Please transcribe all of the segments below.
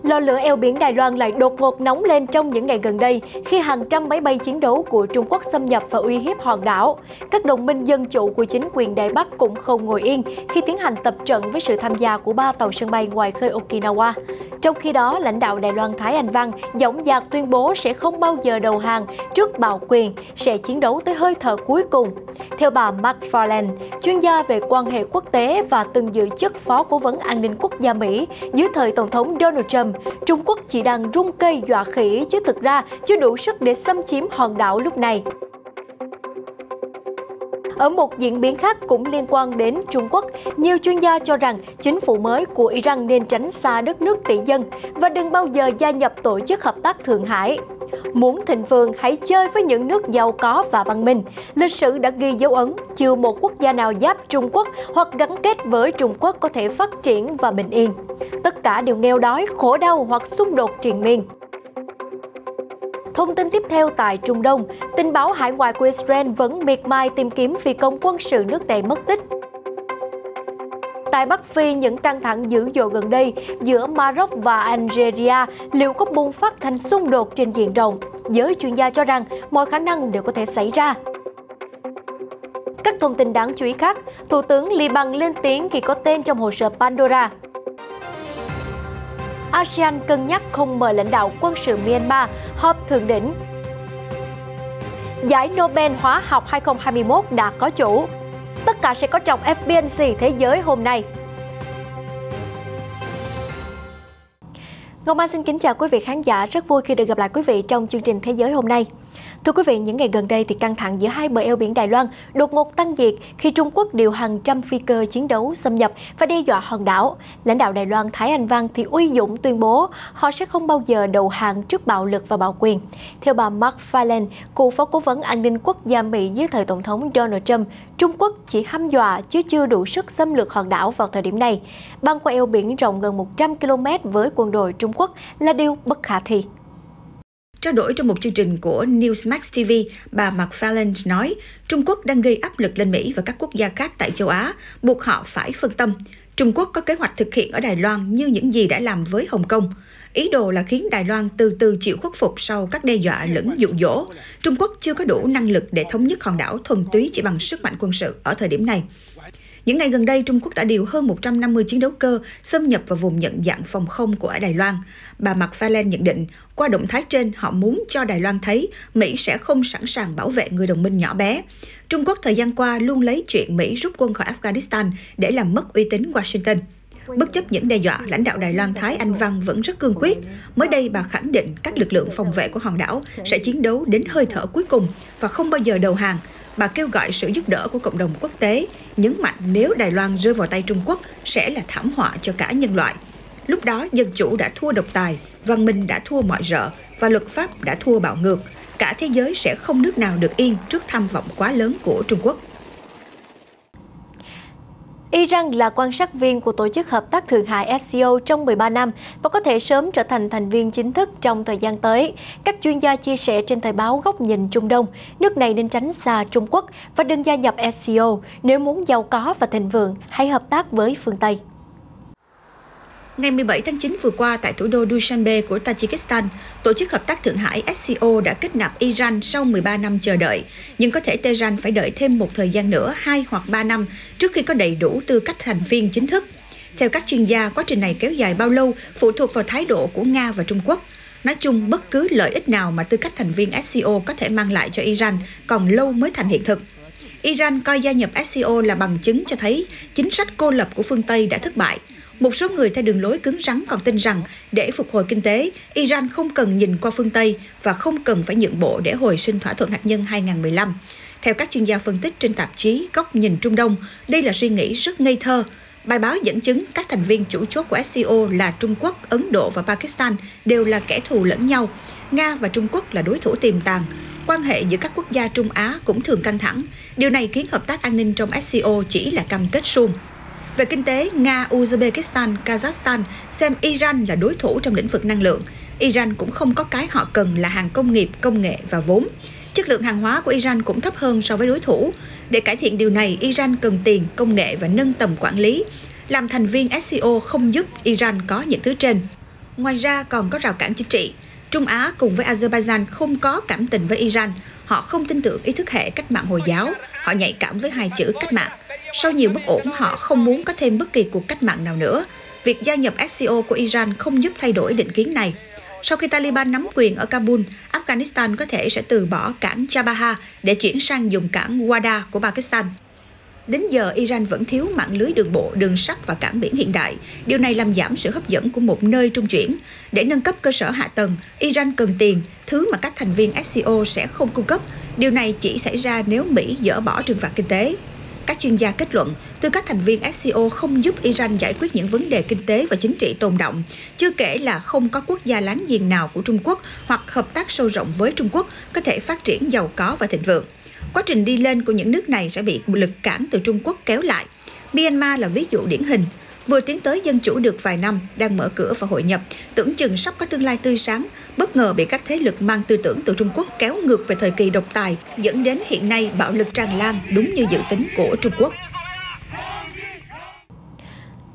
Lò lửa eo biển Đài Loan lại đột ngột nóng lên trong những ngày gần đây khi hàng trăm máy bay chiến đấu của Trung Quốc xâm nhập và uy hiếp hòn đảo. Các đồng minh dân chủ của chính quyền Đài Bắc cũng không ngồi yên khi tiến hành tập trận với sự tham gia của 3 tàu sân bay ngoài khơi Okinawa. Trong khi đó, lãnh đạo Đài Loan Thái Anh Văn dõng dạc tuyên bố sẽ không bao giờ đầu hàng trước bạo quyền, sẽ chiến đấu tới hơi thở cuối cùng. Theo bà McFarlane, chuyên gia về quan hệ quốc tế và từng giữ chức Phó Cố vấn An ninh Quốc gia Mỹ dưới thời Tổng thống Donald Trump, Trung Quốc chỉ đang rung cây dọa khỉ chứ thực ra chưa đủ sức để xâm chiếm hòn đảo lúc này. Ở một diễn biến khác cũng liên quan đến Trung Quốc, nhiều chuyên gia cho rằng chính phủ mới của Iran nên tránh xa đất nước tỷ dân và đừng bao giờ gia nhập Tổ chức Hợp tác Thượng Hải. Muốn thịnh vượng, hãy chơi với những nước giàu có và văn minh. Lịch sử đã ghi dấu ấn, chưa một quốc gia nào giáp Trung Quốc hoặc gắn kết với Trung Quốc có thể phát triển và bình yên. Tất cả đều nghèo đói, khổ đau hoặc xung đột triền miên. Thông tin tiếp theo tại Trung Đông, tình báo hải ngoại của Israel vẫn miệt mài tìm kiếm phi công quân sự nước này mất tích. Tại Bắc Phi, những căng thẳng dữ dội gần đây giữa Maroc và Algeria liệu có bùng phát thành xung đột trên diện rộng? Giới chuyên gia cho rằng mọi khả năng đều có thể xảy ra. Các thông tin đáng chú ý khác, Thủ tướng Liban lên tiếng khi có tên trong hồ sơ Pandora. ASEAN cân nhắc không mời lãnh đạo quân sự Myanmar họp thượng đỉnh. Giải Nobel Hóa học 2021 đã có chủ. Tất cả sẽ có trong FBNC Thế giới hôm nay. Ngọc Anh xin kính chào quý vị khán giả, rất vui khi được gặp lại quý vị trong chương trình Thế giới hôm nay. Thưa quý vị, những ngày gần đây thì căng thẳng giữa hai bờ eo biển Đài Loan đột ngột tăng nhiệt khi Trung Quốc điều hàng trăm phi cơ chiến đấu xâm nhập và đe dọa hòn đảo. Lãnh đạo Đài Loan Thái Anh Văn thì uy dũng tuyên bố họ sẽ không bao giờ đầu hàng trước bạo lực và bạo quyền. Theo bà McFarlane, cựu Phó Cố vấn An ninh Quốc gia Mỹ dưới thời Tổng thống Donald Trump, Trung Quốc chỉ hăm dọa chứ chưa đủ sức xâm lược hòn đảo vào thời điểm này. Băng qua eo biển rộng gần 100 km với quân đội Trung Quốc là điều bất khả thi. Trao đổi trong một chương trình của Newsmax TV, bà McFarlane nói Trung Quốc đang gây áp lực lên Mỹ và các quốc gia khác tại châu Á, buộc họ phải phân tâm. Trung Quốc có kế hoạch thực hiện ở Đài Loan như những gì đã làm với Hồng Kông. Ý đồ là khiến Đài Loan từ từ chịu khuất phục sau các đe dọa lẫn dụ dỗ. Trung Quốc chưa có đủ năng lực để thống nhất hòn đảo thuần túy chỉ bằng sức mạnh quân sự ở thời điểm này. Những ngày gần đây, Trung Quốc đã điều hơn 150 chiến đấu cơ xâm nhập vào vùng nhận dạng phòng không của Đài Loan. Bà McFarlane nhận định, qua động thái trên, họ muốn cho Đài Loan thấy Mỹ sẽ không sẵn sàng bảo vệ người đồng minh nhỏ bé. Trung Quốc thời gian qua luôn lấy chuyện Mỹ rút quân khỏi Afghanistan để làm mất uy tín Washington. Bất chấp những đe dọa, lãnh đạo Đài Loan Thái Anh Văn vẫn rất cương quyết. Mới đây, bà khẳng định các lực lượng phòng vệ của hòn đảo sẽ chiến đấu đến hơi thở cuối cùng và không bao giờ đầu hàng. Bà kêu gọi sự giúp đỡ của cộng đồng quốc tế, nhấn mạnh nếu Đài Loan rơi vào tay Trung Quốc sẽ là thảm họa cho cả nhân loại. Lúc đó, dân chủ đã thua độc tài, văn minh đã thua mọi rợ và luật pháp đã thua bạo ngược. Cả thế giới sẽ không nước nào được yên trước tham vọng quá lớn của Trung Quốc. Iran là quan sát viên của Tổ chức Hợp tác Thượng Hải SCO trong 13 năm và có thể sớm trở thành thành viên chính thức trong thời gian tới. Các chuyên gia chia sẻ trên thời báo Góc nhìn Trung Đông, nước này nên tránh xa Trung Quốc và đừng gia nhập SCO nếu muốn giàu có và thịnh vượng hay hợp tác với phương Tây. Ngày 17 tháng 9 vừa qua tại thủ đô Dushanbe của Tajikistan, Tổ chức Hợp tác Thượng Hải SCO đã kết nạp Iran sau 13 năm chờ đợi, nhưng có thể Tehran phải đợi thêm một thời gian nữa 2 hoặc 3 năm trước khi có đầy đủ tư cách thành viên chính thức. Theo các chuyên gia, quá trình này kéo dài bao lâu phụ thuộc vào thái độ của Nga và Trung Quốc. Nói chung, bất cứ lợi ích nào mà tư cách thành viên SCO có thể mang lại cho Iran còn lâu mới thành hiện thực. Iran coi gia nhập SCO là bằng chứng cho thấy chính sách cô lập của phương Tây đã thất bại. Một số người theo đường lối cứng rắn còn tin rằng để phục hồi kinh tế, Iran không cần nhìn qua phương Tây và không cần phải nhượng bộ để hồi sinh thỏa thuận hạt nhân 2015. Theo các chuyên gia phân tích trên tạp chí Góc nhìn Trung Đông, đây là suy nghĩ rất ngây thơ. Bài báo dẫn chứng các thành viên chủ chốt của SCO là Trung Quốc, Ấn Độ và Pakistan đều là kẻ thù lẫn nhau. Nga và Trung Quốc là đối thủ tiềm tàng. Quan hệ giữa các quốc gia Trung Á cũng thường căng thẳng. Điều này khiến hợp tác an ninh trong SCO chỉ là cam kết suông. Về kinh tế, Nga, Uzbekistan, Kazakhstan xem Iran là đối thủ trong lĩnh vực năng lượng. Iran cũng không có cái họ cần là hàng công nghiệp, công nghệ và vốn. Chất lượng hàng hóa của Iran cũng thấp hơn so với đối thủ. Để cải thiện điều này, Iran cần tiền, công nghệ và nâng tầm quản lý. Làm thành viên SCO không giúp Iran có những thứ trên. Ngoài ra còn có rào cản chính trị. Trung Á cùng với Azerbaijan không có cảm tình với Iran. Họ không tin tưởng ý thức hệ cách mạng Hồi giáo. Họ nhạy cảm với hai chữ cách mạng. Sau nhiều bất ổn, họ không muốn có thêm bất kỳ cuộc cách mạng nào nữa. Việc gia nhập SCO của Iran không giúp thay đổi định kiến này. Sau khi Taliban nắm quyền ở Kabul, Afghanistan có thể sẽ từ bỏ cảng Chabahar để chuyển sang dùng cảng Gwadar của Pakistan. Đến giờ, Iran vẫn thiếu mạng lưới đường bộ, đường sắt và cảng biển hiện đại. Điều này làm giảm sự hấp dẫn của một nơi trung chuyển. Để nâng cấp cơ sở hạ tầng, Iran cần tiền, thứ mà các thành viên SCO sẽ không cung cấp. Điều này chỉ xảy ra nếu Mỹ dỡ bỏ trừng phạt kinh tế. Các chuyên gia kết luận, tư cách thành viên SCO không giúp Iran giải quyết những vấn đề kinh tế và chính trị tồn đọng. Chưa kể là không có quốc gia láng giềng nào của Trung Quốc hoặc hợp tác sâu rộng với Trung Quốc có thể phát triển giàu có và thịnh vượng. Quá trình đi lên của những nước này sẽ bị lực cản từ Trung Quốc kéo lại. Myanmar là ví dụ điển hình. Vừa tiến tới dân chủ được vài năm, đang mở cửa và hội nhập, tưởng chừng sắp có tương lai tươi sáng, bất ngờ bị các thế lực mang tư tưởng từ Trung Quốc kéo ngược về thời kỳ độc tài, dẫn đến hiện nay bạo lực tràn lan đúng như dự tính của Trung Quốc.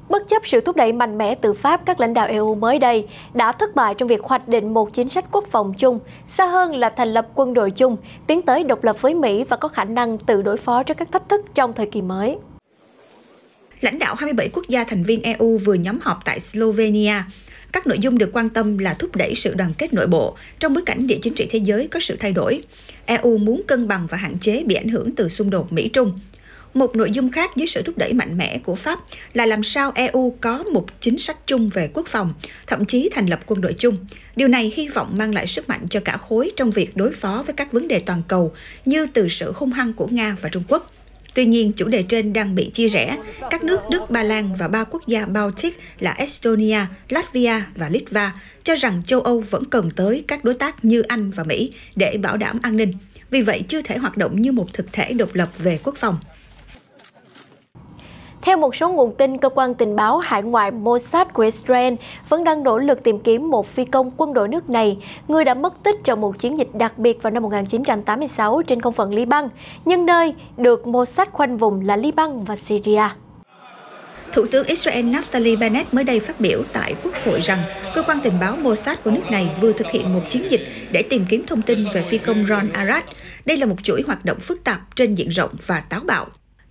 Bất chấp sự thúc đẩy mạnh mẽ từ Pháp, các lãnh đạo EU mới đây đã thất bại trong việc hoạch định một chính sách quốc phòng chung, xa hơn là thành lập quân đội chung, tiến tới độc lập với Mỹ và có khả năng tự đối phó trước các thách thức trong thời kỳ mới. Lãnh đạo 27 quốc gia thành viên EU vừa nhóm họp tại Slovenia. Các nội dung được quan tâm là thúc đẩy sự đoàn kết nội bộ trong bối cảnh địa chính trị thế giới có sự thay đổi. EU muốn cân bằng và hạn chế bị ảnh hưởng từ xung đột Mỹ-Trung. Một nội dung khác dưới sự thúc đẩy mạnh mẽ của Pháp là làm sao EU có một chính sách chung về quốc phòng, thậm chí thành lập quân đội chung. Điều này hy vọng mang lại sức mạnh cho cả khối trong việc đối phó với các vấn đề toàn cầu như từ sự hung hăng của Nga và Trung Quốc. Tuy nhiên, chủ đề trên đang bị chia rẽ. Các nước Đức, Ba Lan và 3 quốc gia Baltic là Estonia, Latvia và Litva cho rằng châu Âu vẫn cần tới các đối tác như Anh và Mỹ để bảo đảm an ninh. Vì vậy, chưa thể hoạt động như một thực thể độc lập về quốc phòng. Theo một số nguồn tin, cơ quan tình báo hải ngoại Mossad của Israel vẫn đang nỗ lực tìm kiếm một phi công quân đội nước này, người đã mất tích trong một chiến dịch đặc biệt vào năm 1986 trên không phận Liban, nhưng nơi được Mossad khoanh vùng là Liban và Syria. Thủ tướng Israel Naftali Bennett mới đây phát biểu tại Quốc hội rằng cơ quan tình báo Mossad của nước này vừa thực hiện một chiến dịch để tìm kiếm thông tin về phi công Ron Arad. Đây là một chuỗi hoạt động phức tạp trên diện rộng và táo bạo.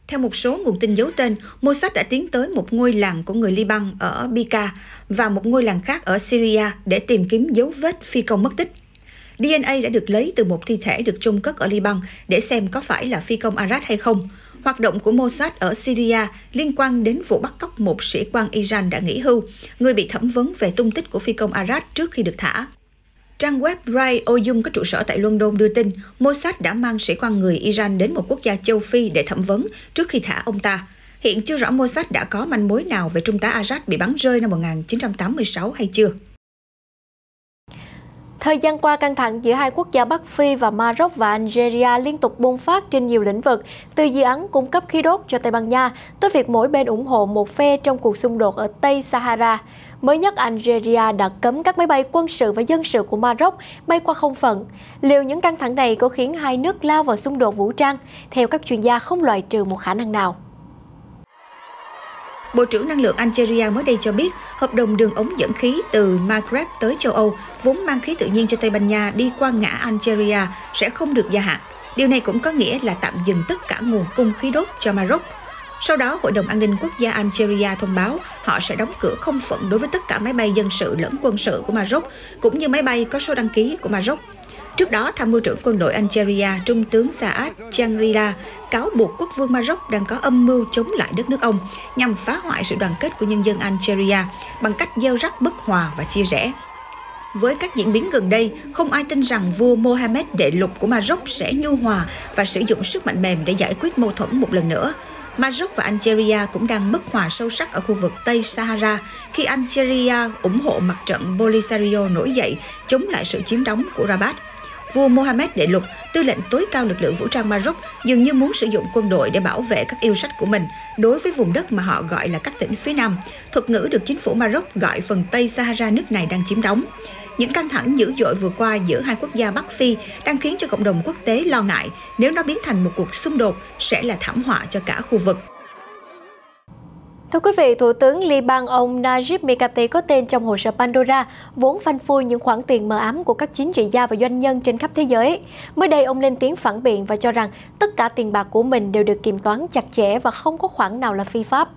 Theo một số nguồn tin giấu tên, Mossad đã tiến tới một ngôi làng của người Liban ở Bika và một ngôi làng khác ở Syria để tìm kiếm dấu vết phi công mất tích. DNA đã được lấy từ một thi thể được chôn cất ở Liban để xem có phải là phi công Arad hay không. Hoạt động của Mossad ở Syria liên quan đến vụ bắt cóc một sĩ quan Iran đã nghỉ hưu, người bị thẩm vấn về tung tích của phi công Arad trước khi được thả. Trang web Rai Oyun có trụ sở tại London đưa tin Mossad đã mang sĩ quan người Iran đến một quốc gia châu Phi để thẩm vấn trước khi thả ông ta. Hiện chưa rõ Mossad đã có manh mối nào về trung tá Arad bị bắn rơi năm 1986 hay chưa. Thời gian qua, căng thẳng giữa hai quốc gia Bắc Phi và Maroc và Algeria liên tục bùng phát trên nhiều lĩnh vực, từ dự án cung cấp khí đốt cho Tây Ban Nha tới việc mỗi bên ủng hộ một phe trong cuộc xung đột ở Tây Sahara. Mới nhất, Algeria đã cấm các máy bay quân sự và dân sự của Maroc bay qua không phận. Liệu những căng thẳng này có khiến hai nước lao vào xung đột vũ trang? Theo các chuyên gia, không loại trừ một khả năng nào. Bộ trưởng Năng lượng Algeria mới đây cho biết hợp đồng đường ống dẫn khí từ Maghreb tới châu Âu vốn mang khí tự nhiên cho Tây Ban Nha đi qua ngã Algeria sẽ không được gia hạn. Điều này cũng có nghĩa là tạm dừng tất cả nguồn cung khí đốt cho Maroc. Sau đó, Hội đồng An ninh Quốc gia Algeria thông báo họ sẽ đóng cửa không phận đối với tất cả máy bay dân sự lẫn quân sự của Maroc, cũng như máy bay có số đăng ký của Maroc. Trước đó, Tham mưu trưởng quân đội Algeria, Trung tướng Saad Janrida, cáo buộc quốc vương Maroc đang có âm mưu chống lại đất nước ông nhằm phá hoại sự đoàn kết của nhân dân Algeria bằng cách gieo rắc bất hòa và chia rẽ. Với các diễn biến gần đây, không ai tin rằng vua Mohammed đệ lục của Maroc sẽ nhu hòa và sử dụng sức mạnh mềm để giải quyết mâu thuẫn một lần nữa. Maroc và Algeria cũng đang bất hòa sâu sắc ở khu vực Tây Sahara khi Algeria ủng hộ mặt trận Polisario nổi dậy chống lại sự chiếm đóng của Rabat. Vua Mohammed đệ lục, tư lệnh tối cao lực lượng vũ trang Maroc, dường như muốn sử dụng quân đội để bảo vệ các yêu sách của mình đối với vùng đất mà họ gọi là các tỉnh phía Nam, thuật ngữ được chính phủ Maroc gọi phần Tây Sahara nước này đang chiếm đóng. Những căng thẳng dữ dội vừa qua giữa hai quốc gia Bắc Phi đang khiến cho cộng đồng quốc tế lo ngại nếu nó biến thành một cuộc xung đột sẽ là thảm họa cho cả khu vực. Thưa quý vị, Thủ tướng Liban ông Najib Mikati có tên trong hồ sơ Pandora, vốn phanh phui những khoản tiền mờ ám của các chính trị gia và doanh nhân trên khắp thế giới. Mới đây, ông lên tiếng phản biện và cho rằng tất cả tiền bạc của mình đều được kiểm toán chặt chẽ và không có khoản nào là phi pháp.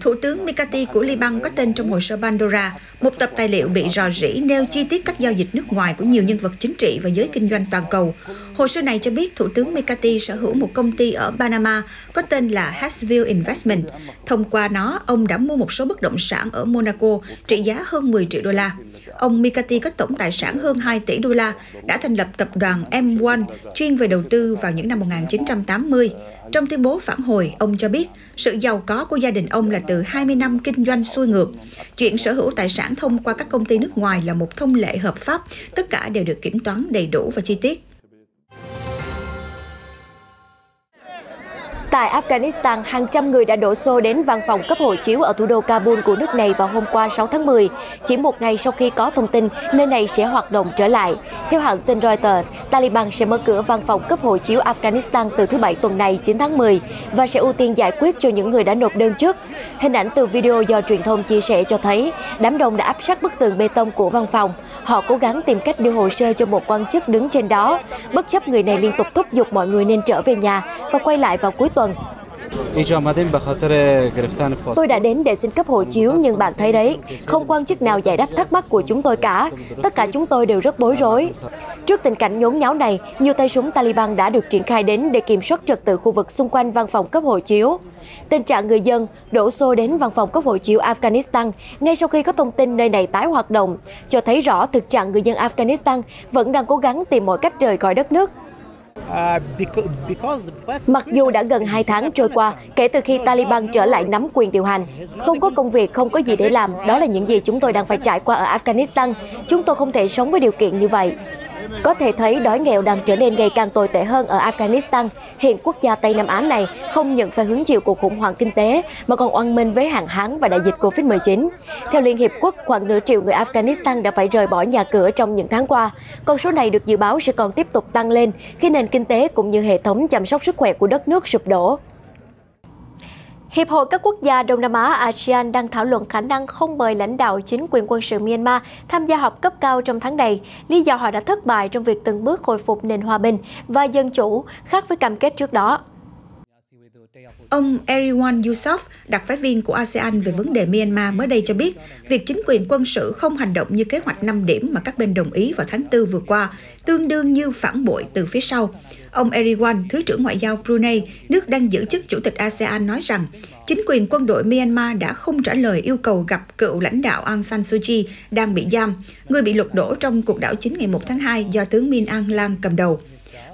Thủ tướng Mikati của Liban có tên trong hồ sơ Pandora, một tập tài liệu bị rò rỉ nêu chi tiết các giao dịch nước ngoài của nhiều nhân vật chính trị và giới kinh doanh toàn cầu. Hồ sơ này cho biết Thủ tướng Mikati sở hữu một công ty ở Panama có tên là Hashville Investment. Thông qua nó, ông đã mua một số bất động sản ở Monaco trị giá hơn 10 triệu đô la. Ông Mikati có tổng tài sản hơn 2 tỷ đô la, đã thành lập tập đoàn M1 chuyên về đầu tư vào những năm 1980. Trong tuyên bố phản hồi, ông cho biết sự giàu có của gia đình ông là từ 20 năm kinh doanh xuôi ngược. Chuyện sở hữu tài sản thông qua các công ty nước ngoài là một thông lệ hợp pháp, tất cả đều được kiểm toán đầy đủ và chi tiết. Tại Afghanistan, hàng trăm người đã đổ xô đến văn phòng cấp hộ chiếu ở thủ đô Kabul của nước này vào hôm qua 6 tháng 10, chỉ một ngày sau khi có thông tin nơi này sẽ hoạt động trở lại. Theo hãng tin Reuters, Taliban sẽ mở cửa văn phòng cấp hộ chiếu Afghanistan từ thứ Bảy tuần này 9 tháng 10 và sẽ ưu tiên giải quyết cho những người đã nộp đơn trước. Hình ảnh từ video do truyền thông chia sẻ cho thấy đám đông đã áp sát bức tường bê tông của văn phòng. Họ cố gắng tìm cách đưa hồ sơ cho một quan chức đứng trên đó. Bất chấp người này liên tục thúc giục mọi người nên trở về nhà và quay lại vào cuối tuần. Tôi đã đến để xin cấp hộ chiếu nhưng bạn thấy đấy, không quan chức nào giải đáp thắc mắc của chúng tôi cả. Tất cả chúng tôi đều rất bối rối. Trước tình cảnh nhốn nháo này, nhiều tay súng Taliban đã được triển khai đến để kiểm soát trật tự khu vực xung quanh văn phòng cấp hộ chiếu. Tình trạng người dân đổ xô đến văn phòng cấp hộ chiếu Afghanistan ngay sau khi có thông tin nơi này tái hoạt động, cho thấy rõ thực trạng người dân Afghanistan vẫn đang cố gắng tìm mọi cách rời khỏi đất nước. Mặc dù đã gần 2 tháng trôi qua kể từ khi Taliban trở lại nắm quyền điều hành, không có công việc, không có gì để làm, đó là những gì chúng tôi đang phải trải qua ở Afghanistan. Chúng tôi không thể sống với điều kiện như vậy. Có thể thấy đói nghèo đang trở nên ngày càng tồi tệ hơn ở Afghanistan. Hiện quốc gia Tây Nam Á này không những phải hứng chịu cuộc khủng hoảng kinh tế mà còn oằn mình với hạn hán và đại dịch Covid-19. Theo Liên Hiệp Quốc, khoảng nửa triệu người Afghanistan đã phải rời bỏ nhà cửa trong những tháng qua. Con số này được dự báo sẽ còn tiếp tục tăng lên khi nền kinh tế cũng như hệ thống chăm sóc sức khỏe của đất nước sụp đổ. Hiệp hội các quốc gia Đông Nam Á ASEAN đang thảo luận khả năng không mời lãnh đạo chính quyền quân sự Myanmar tham gia họp cấp cao trong tháng này, lý do họ đã thất bại trong việc từng bước khôi phục nền hòa bình và dân chủ, khác với cam kết trước đó. Ông Erywan Yusof, đặc phái viên của ASEAN về vấn đề Myanmar mới đây cho biết, việc chính quyền quân sự không hành động như kế hoạch 5 điểm mà các bên đồng ý vào tháng 4 vừa qua, tương đương như phản bội từ phía sau. Ông Erywan, Thứ trưởng Ngoại giao Brunei, nước đang giữ chức Chủ tịch ASEAN nói rằng, chính quyền quân đội Myanmar đã không trả lời yêu cầu gặp cựu lãnh đạo Aung San Suu Kyi đang bị giam, người bị lật đổ trong cuộc đảo chính ngày 1 tháng 2 do tướng Min Aung Hlaing cầm đầu.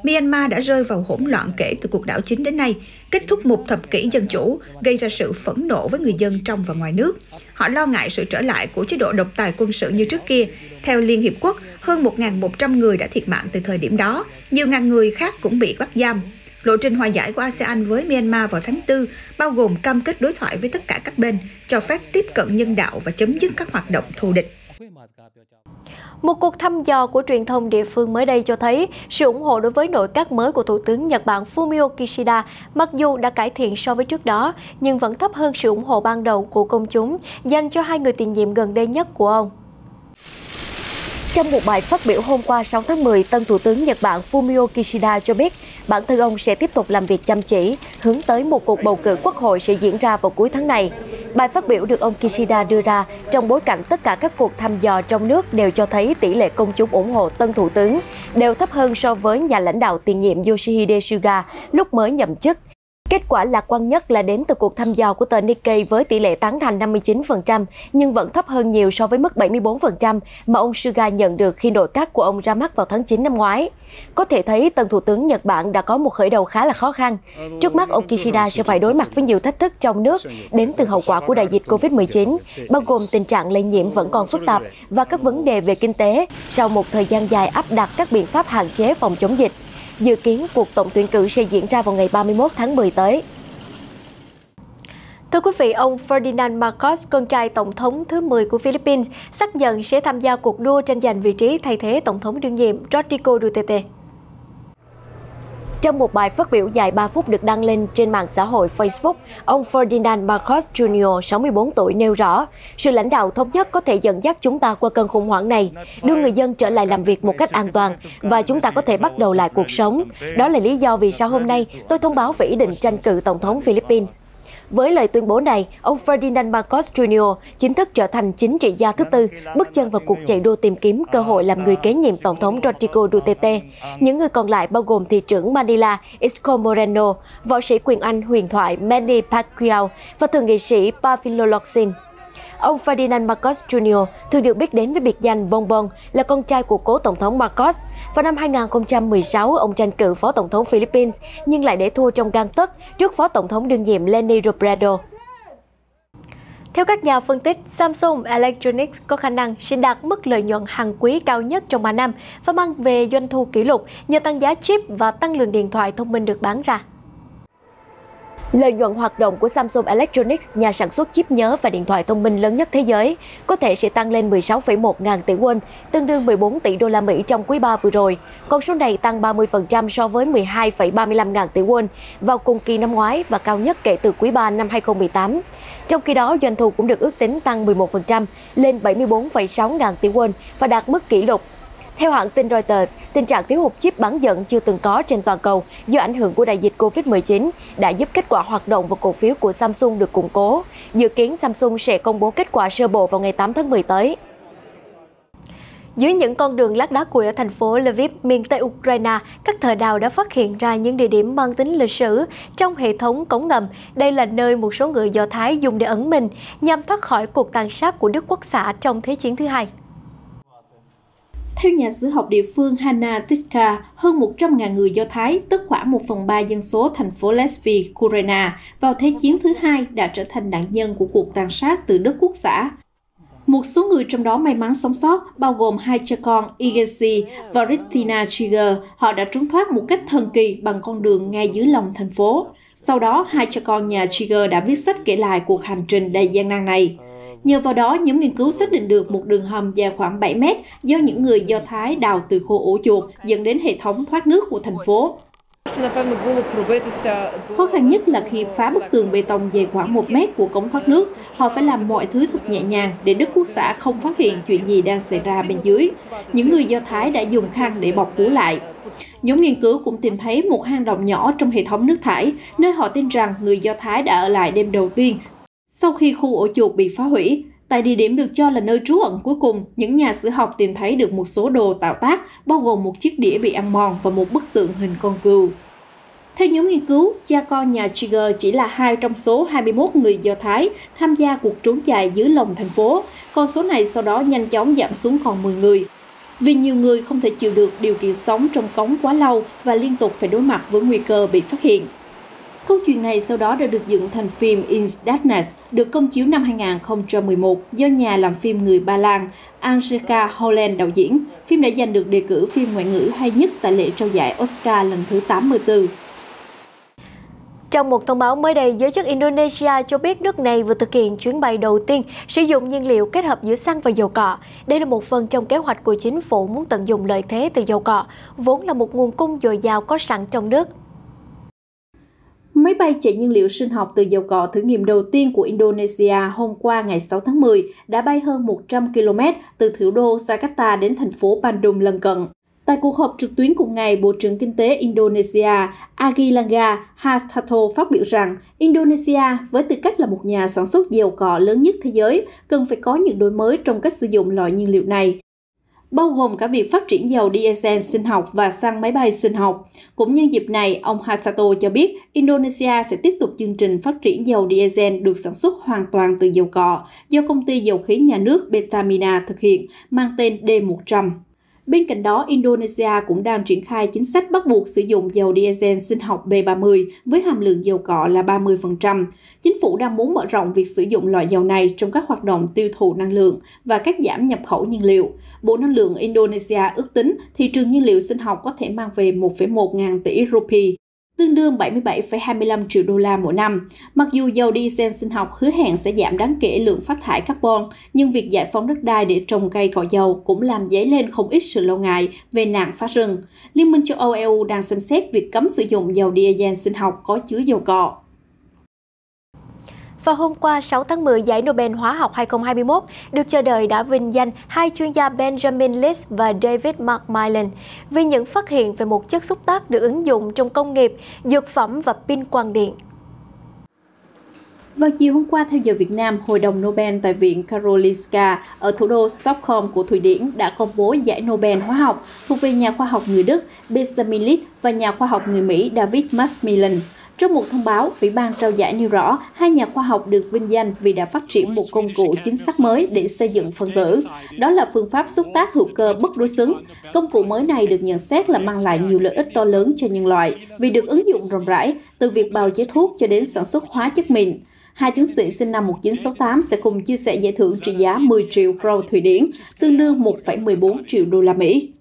Myanmar đã rơi vào hỗn loạn kể từ cuộc đảo chính đến nay, kết thúc một thập kỷ dân chủ, gây ra sự phẫn nộ với người dân trong và ngoài nước. Họ lo ngại sự trở lại của chế độ độc tài quân sự như trước kia. Theo Liên Hiệp Quốc, hơn 1.100 người đã thiệt mạng từ thời điểm đó, nhiều ngàn người khác cũng bị bắt giam. Lộ trình hòa giải của ASEAN với Myanmar vào tháng 4 bao gồm cam kết đối thoại với tất cả các bên, cho phép tiếp cận nhân đạo và chấm dứt các hoạt động thù địch. Một cuộc thăm dò của truyền thông địa phương mới đây cho thấy sự ủng hộ đối với nội các mới của Thủ tướng Nhật Bản Fumio Kishida mặc dù đã cải thiện so với trước đó, nhưng vẫn thấp hơn sự ủng hộ ban đầu của công chúng dành cho hai người tiền nhiệm gần đây nhất của ông. Trong một bài phát biểu hôm qua 6 tháng 10, tân Thủ tướng Nhật Bản Fumio Kishida cho biết bản thân ông sẽ tiếp tục làm việc chăm chỉ, hướng tới một cuộc bầu cử quốc hội sẽ diễn ra vào cuối tháng này. Bài phát biểu được ông Kishida đưa ra trong bối cảnh tất cả các cuộc thăm dò trong nước đều cho thấy tỷ lệ công chúng ủng hộ tân Thủ tướng đều thấp hơn so với nhà lãnh đạo tiền nhiệm Yoshihide Suga lúc mới nhậm chức. Kết quả lạc quan nhất là đến từ cuộc thăm dò của tờ Nikkei với tỷ lệ tán thành 59%, nhưng vẫn thấp hơn nhiều so với mức 74% mà ông Suga nhận được khi nội các của ông ra mắt vào tháng 9 năm ngoái. Có thể thấy tân Thủ tướng Nhật Bản đã có một khởi đầu khá là khó khăn. Trước mắt, ông Kishida sẽ phải đối mặt với nhiều thách thức trong nước đến từ hậu quả của đại dịch Covid-19, bao gồm tình trạng lây nhiễm vẫn còn phức tạp và các vấn đề về kinh tế sau một thời gian dài áp đặt các biện pháp hạn chế phòng chống dịch. Dự kiến cuộc tổng tuyển cử sẽ diễn ra vào ngày 31 tháng 10 tới. Thưa quý vị, ông Ferdinand Marcos, con trai tổng thống thứ 10 của Philippines, xác nhận sẽ tham gia cuộc đua tranh giành vị trí thay thế tổng thống đương nhiệm Rodrigo Duterte. Trong một bài phát biểu dài 3 phút được đăng lên trên mạng xã hội Facebook, ông Ferdinand Marcos Jr., 64 tuổi nêu rõ, sự lãnh đạo thống nhất có thể dẫn dắt chúng ta qua cơn khủng hoảng này, đưa người dân trở lại làm việc một cách an toàn và chúng ta có thể bắt đầu lại cuộc sống. Đó là lý do vì sao hôm nay tôi thông báo về ý định tranh cử Tổng thống Philippines. Với lời tuyên bố này, ông Ferdinand Marcos Jr. chính thức trở thành chính trị gia thứ tư bước chân vào cuộc chạy đua tìm kiếm cơ hội làm người kế nhiệm Tổng thống Rodrigo Duterte. Những người còn lại bao gồm thị trưởng Manila Isko Moreno, võ sĩ quyền Anh huyền thoại Manny Pacquiao và thượng nghị sĩ Pavilo Locsin. Ông Ferdinand Marcos Jr. thường được biết đến với biệt danh Bongbong, là con trai của cố Tổng thống Marcos. Vào năm 2016, ông tranh cử Phó Tổng thống Philippines nhưng lại để thua trong gang tấc trước Phó Tổng thống đương nhiệm Leni Robredo. Theo các nhà phân tích, Samsung Electronics có khả năng sẽ đạt mức lợi nhuận hàng quý cao nhất trong 3 năm và mang về doanh thu kỷ lục nhờ tăng giá chip và tăng lượng điện thoại thông minh được bán ra. Lợi nhuận hoạt động của Samsung Electronics, nhà sản xuất chip nhớ và điện thoại thông minh lớn nhất thế giới, có thể sẽ tăng lên 16,1 ngàn tỷ won, tương đương 14 tỷ đô la Mỹ trong quý 3 vừa rồi. Con số này tăng 30% so với 12,35 ngàn tỷ won vào cùng kỳ năm ngoái và cao nhất kể từ quý 3 năm 2018. Trong khi đó, doanh thu cũng được ước tính tăng 11% lên 74,6 ngàn tỷ won và đạt mức kỷ lục. Theo hãng tin Reuters, tình trạng thiếu hụt chip bán dẫn chưa từng có trên toàn cầu do ảnh hưởng của đại dịch Covid-19 đã giúp kết quả hoạt động và cổ phiếu của Samsung được củng cố. Dự kiến Samsung sẽ công bố kết quả sơ bộ vào ngày 8 tháng 10 tới. Dưới những con đường lát đá cuội ở thành phố Lviv, miền Tây Ukraine, các thợ đào đã phát hiện ra những địa điểm mang tính lịch sử trong hệ thống cống ngầm. Đây là nơi một số người Do Thái dùng để ẩn mình nhằm thoát khỏi cuộc tàn sát của Đức Quốc xã trong Thế chiến thứ hai. Theo nhà sử học địa phương Hanna Tiska, hơn 100.000 người Do Thái, tức khoảng 1/3 dân số thành phố Lviv, Ukraine, vào Thế chiến thứ hai đã trở thành nạn nhân của cuộc tàn sát từ Đức Quốc xã. Một số người trong đó may mắn sống sót, bao gồm hai cha con Igesi và Kristina Trigger. Họ đã trốn thoát một cách thần kỳ bằng con đường ngay dưới lòng thành phố. Sau đó, hai cha con nhà Trigger đã viết sách kể lại cuộc hành trình đầy gian nan này. Nhờ vào đó, nhóm nghiên cứu xác định được một đường hầm dài khoảng 7 mét do những người Do Thái đào từ khô ổ chuột dẫn đến hệ thống thoát nước của thành phố. Khó khăn nhất là khi phá bức tường bê tông dày khoảng 1 mét của cống thoát nước. Họ phải làm mọi thứ thật nhẹ nhàng để Đức Quốc xã không phát hiện chuyện gì đang xảy ra bên dưới. Những người Do Thái đã dùng khăn để bọc cứu lại. Nhóm nghiên cứu cũng tìm thấy một hang động nhỏ trong hệ thống nước thải, nơi họ tin rằng người Do Thái đã ở lại đêm đầu tiên sau khi khu ổ chuột bị phá hủy. Tại địa điểm được cho là nơi trú ẩn cuối cùng, những nhà sử học tìm thấy được một số đồ tạo tác, bao gồm một chiếc đĩa bị ăn mòn và một bức tượng hình con cừu. Theo nhóm nghiên cứu, cha con nhà Trigger chỉ là 2 trong số 21 người Do Thái tham gia cuộc trốn chạy dưới lòng thành phố. Con số này sau đó nhanh chóng giảm xuống còn 10 người. Vì nhiều người không thể chịu được điều kiện sống trong cống quá lâu và liên tục phải đối mặt với nguy cơ bị phát hiện. Câu chuyện này sau đó đã được dựng thành phim In Darkness, được công chiếu năm 2011 do nhà làm phim người Ba Lan Agnieszka Holland đạo diễn. Phim đã giành được đề cử phim ngoại ngữ hay nhất tại lễ trao giải Oscar lần thứ 84. Trong một thông báo mới đây, giới chức Indonesia cho biết nước này vừa thực hiện chuyến bay đầu tiên sử dụng nhiên liệu kết hợp giữa xăng và dầu cọ. Đây là một phần trong kế hoạch của chính phủ muốn tận dụng lợi thế từ dầu cọ, vốn là một nguồn cung dồi dào có sẵn trong nước. Máy bay chạy nhiên liệu sinh học từ dầu cọ thử nghiệm đầu tiên của Indonesia hôm qua ngày 6 tháng 10 đã bay hơn 100 km từ thủ đô Jakarta đến thành phố Bandung lân cận. Tại cuộc họp trực tuyến cùng ngày, Bộ trưởng Kinh tế Indonesia Airlangga Hartarto phát biểu rằng Indonesia, với tư cách là một nhà sản xuất dầu cọ lớn nhất thế giới, cần phải có những đổi mới trong cách sử dụng loại nhiên liệu này, bao gồm cả việc phát triển dầu diesel sinh học và xăng máy bay sinh học. Cũng nhân dịp này, ông Hartarto cho biết Indonesia sẽ tiếp tục chương trình phát triển dầu diesel được sản xuất hoàn toàn từ dầu cọ do công ty dầu khí nhà nước Pertamina thực hiện, mang tên D100. Bên cạnh đó, Indonesia cũng đang triển khai chính sách bắt buộc sử dụng dầu diesel sinh học B30 với hàm lượng dầu cọ là 30%. Chính phủ đang muốn mở rộng việc sử dụng loại dầu này trong các hoạt động tiêu thụ năng lượng và cắt giảm nhập khẩu nhiên liệu. Bộ Năng lượng Indonesia ước tính thị trường nhiên liệu sinh học có thể mang về 1,1 ngàn tỷ rupee, tương đương 77,25 triệu đô la mỗi năm. Mặc dù dầu diesel sinh học hứa hẹn sẽ giảm đáng kể lượng phát thải carbon, nhưng việc giải phóng đất đai để trồng cây cỏ dầu cũng làm dấy lên không ít sự lo ngại về nạn phá rừng. Liên minh châu Âu EU đang xem xét việc cấm sử dụng dầu diesel sinh học có chứa dầu cọ. Vào hôm qua, 6 tháng 10, giải Nobel Hóa học 2021 được chờ đợi đã vinh danh hai chuyên gia Benjamin List và David McMillan vì những phát hiện về một chất xúc tác được ứng dụng trong công nghiệp, dược phẩm và pin quang điện. Vào chiều hôm qua, theo giờ Việt Nam, Hội đồng Nobel tại Viện Karolinska ở thủ đô Stockholm của Thụy Điển đã công bố giải Nobel Hóa học thuộc về nhà khoa học người Đức Benjamin List và nhà khoa học người Mỹ David McMillan. Trong một thông báo, Ủy ban trao giải nêu rõ hai nhà khoa học được vinh danh vì đã phát triển một công cụ chính xác mới để xây dựng phân tử. Đó là phương pháp xúc tác hữu cơ bất đối xứng. Công cụ mới này được nhận xét là mang lại nhiều lợi ích to lớn cho nhân loại vì được ứng dụng rộng rãi, từ việc bào chế thuốc cho đến sản xuất hóa chất mịn. Hai tiến sĩ sinh năm 1968 sẽ cùng chia sẻ giải thưởng trị giá 10 triệu krone Thụy Điển, tương đương 1,14 triệu đô la Mỹ.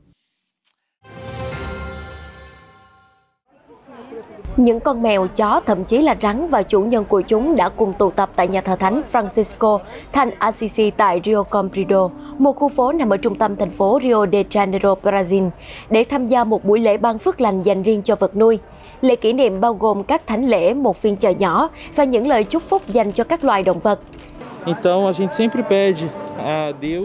Những con mèo, chó, thậm chí là rắn và chủ nhân của chúng đã cùng tụ tập tại nhà thờ Thánh Francisco, thành Assisi tại Rio Comprido, một khu phố nằm ở trung tâm thành phố Rio de Janeiro, Brazil, để tham gia một buổi lễ ban phước lành dành riêng cho vật nuôi. Lễ kỷ niệm bao gồm các thánh lễ, một phiên chợ nhỏ và những lời chúc phúc dành cho các loài động vật.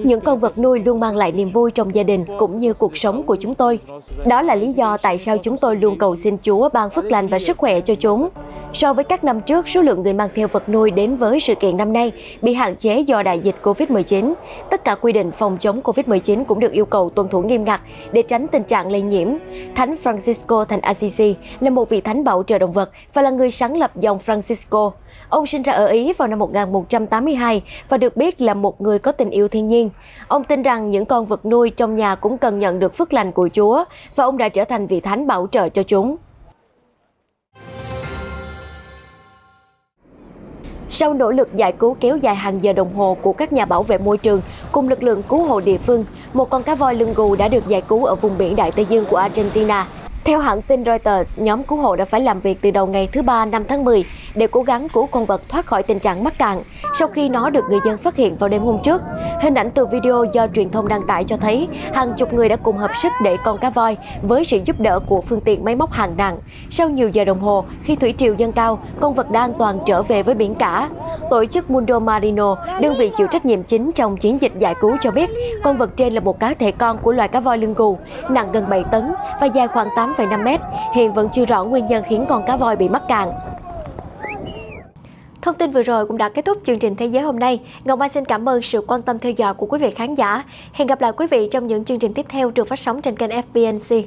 Những con vật nuôi luôn mang lại niềm vui trong gia đình cũng như cuộc sống của chúng tôi. Đó là lý do tại sao chúng tôi luôn cầu xin Chúa ban phước lành và sức khỏe cho chúng. So với các năm trước, số lượng người mang theo vật nuôi đến với sự kiện năm nay bị hạn chế do đại dịch Covid-19. Tất cả quy định phòng chống Covid-19 cũng được yêu cầu tuân thủ nghiêm ngặt để tránh tình trạng lây nhiễm. Thánh Francisco thành Assisi là một vị thánh bảo trợ động vật và là người sáng lập dòng Francisco. Ông sinh ra ở Ý vào năm 1182 và được biết là một người có tình yêu thiên nhiên. Ông tin rằng những con vật nuôi trong nhà cũng cần nhận được phước lành của Chúa và ông đã trở thành vị thánh bảo trợ cho chúng. Sau nỗ lực giải cứu kéo dài hàng giờ đồng hồ của các nhà bảo vệ môi trường cùng lực lượng cứu hộ địa phương, một con cá voi lưng gù đã được giải cứu ở vùng biển Đại Tây Dương của Argentina. Theo hãng tin Reuters, nhóm cứu hộ đã phải làm việc từ đầu ngày thứ Ba 5 tháng 10 để cố gắng cứu con vật thoát khỏi tình trạng mắc cạn sau khi nó được người dân phát hiện vào đêm hôm trước. Hình ảnh từ video do truyền thông đăng tải cho thấy hàng chục người đã cùng hợp sức để con cá voi với sự giúp đỡ của phương tiện máy móc hạng nặng. Sau nhiều giờ đồng hồ, khi thủy triều dâng cao, con vật đã an toàn trở về với biển cả. Tổ chức Mundo Marino, đơn vị chịu trách nhiệm chính trong chiến dịch giải cứu cho biết, con vật trên là một cá thể con của loài cá voi lưng gù, nặng gần 7 tấn và dài khoảng 8,5 mét. Hiện vẫn chưa rõ nguyên nhân khiến con cá voi bị mắc cạn. Thông tin vừa rồi cũng đã kết thúc chương trình Thế giới hôm nay. Ngọc Mai xin cảm ơn sự quan tâm theo dõi của quý vị khán giả. Hẹn gặp lại quý vị trong những chương trình tiếp theo được phát sóng trên kênh FBNC.